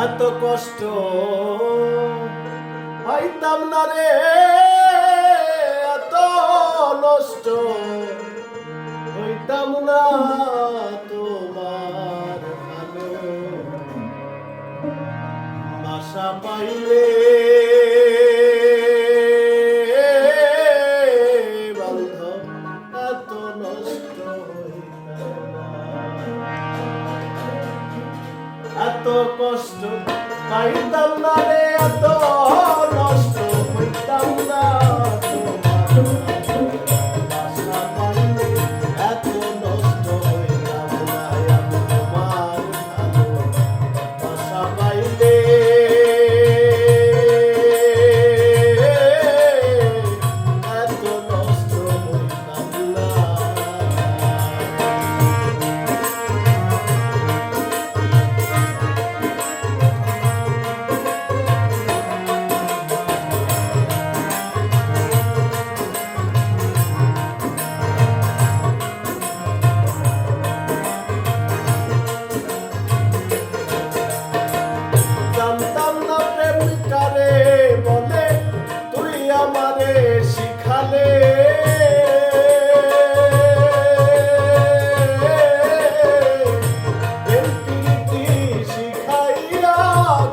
এত কষ্ট পাইতাম না রে, এত নষ্ট হইতাম না তোমার ভালো আশা পাইলে বান্ধব এত নষ্ট হইতাম না, এত কষ্ট পাইতাম না রে, এত নষ্ট হইতাম না শিখালে শিখাইয়া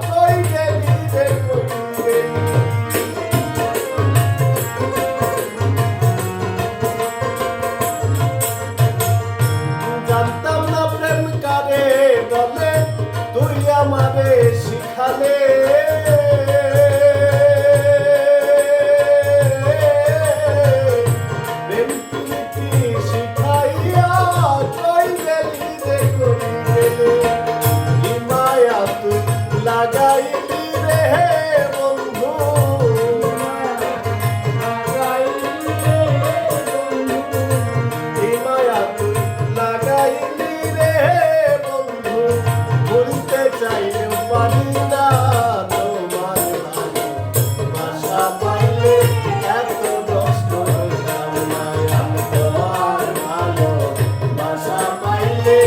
কই গেলি রে, জানতাম না প্রেম কারে বলে, তুই আমারে শিখালে লাগাইলি রে বন্ধু, মায়া তুই লাগাইলি রে বন্ধু, বলতে চাইলেও পারি না তোমার ভালোবাসা পাইলে এত কষ্ট হইতাম না, তোমার ভালোবাসা পাইলে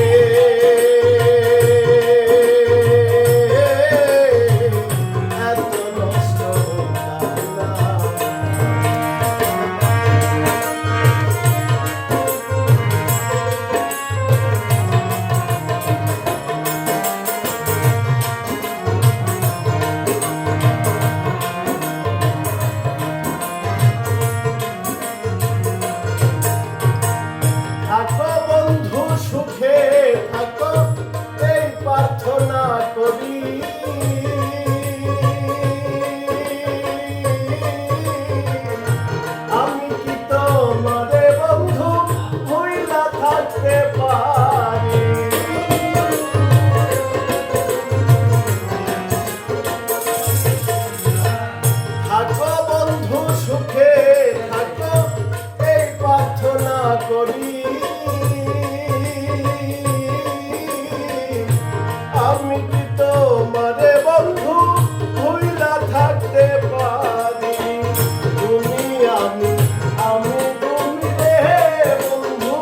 প্রার্থনা করি, আমি কি তোমারে বন্ধু ভুইলা থাকতে পারি, থাকো বন্ধু সুখে থাকো এই প্রার্থনা করি, আমি কি তোমারে বন্ধু ভুইলা থাকতে পারি, তুমি আমি তুমি রে বন্ধু,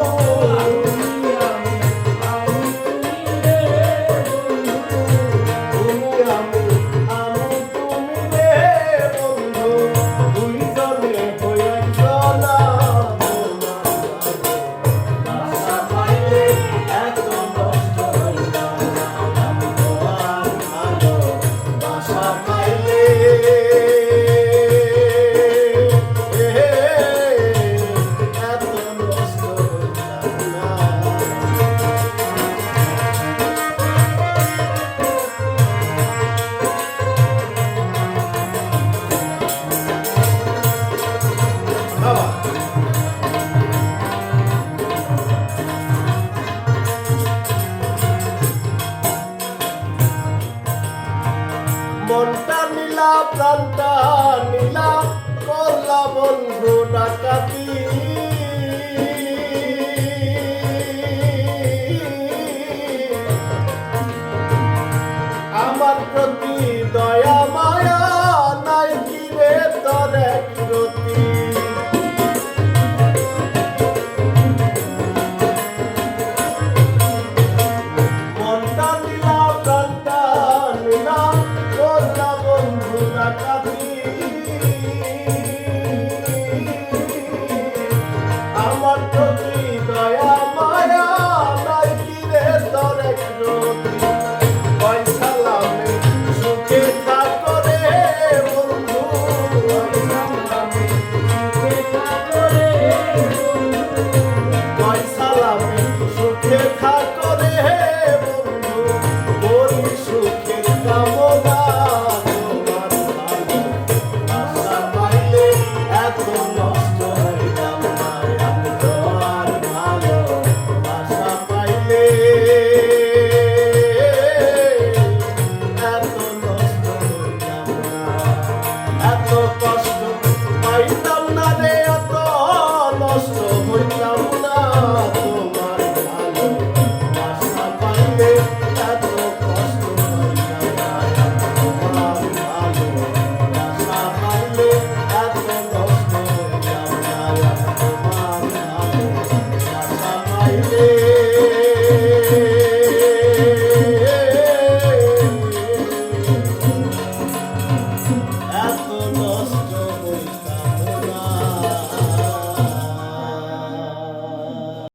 তুমি রে বন্ধু, দুইজনে হয়ে চলা আশা পাইলে এত কষ্ট হইতাম না, ভালোবাসা পাইলে এত নষ্ট হইতাম না। মনটা নীলা প্রাণটা নীলা করলা বন্ধু ডাকাতি, আমার প্রতি